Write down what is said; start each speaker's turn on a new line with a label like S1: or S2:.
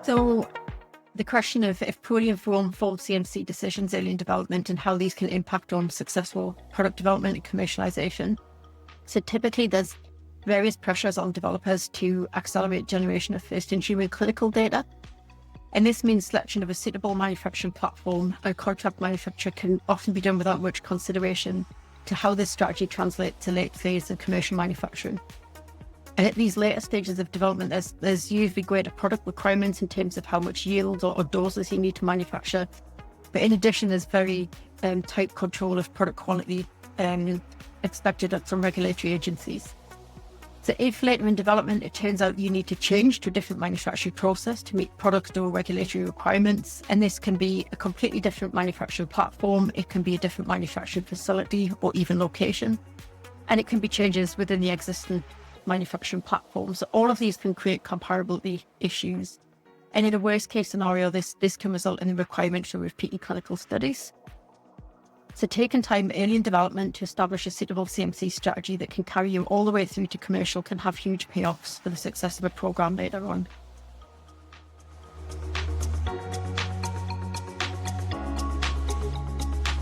S1: So the question of if poorly informed CMC decisions early in development and how these can impact on successful product development and commercialization. So typically there's various pressures on developers to accelerate generation of first-in-human clinical data. And this means selection of a suitable manufacturing platform. A contract manufacturer can often be done without much consideration to how this strategy translates to late phase of commercial manufacturing. And at these later stages of development, there's usually greater product requirements in terms of how much yield or doses you need to manufacture. But in addition, there's very tight control of product quality expected from regulatory agencies. So if later in development, it turns out you need to change to a different manufacturing process to meet product or regulatory requirements, and this can be a completely different manufacturing platform, it can be a different manufacturing facility or even location, and it can be changes within the existing manufacturing platform. So all of these can create comparability issues. And in a worst case scenario, this can result in the requirement for repeating clinical studies. So taking time early in development to establish a suitable CMC strategy that can carry you all the way through to commercial can have huge payoffs for the success of a program later on.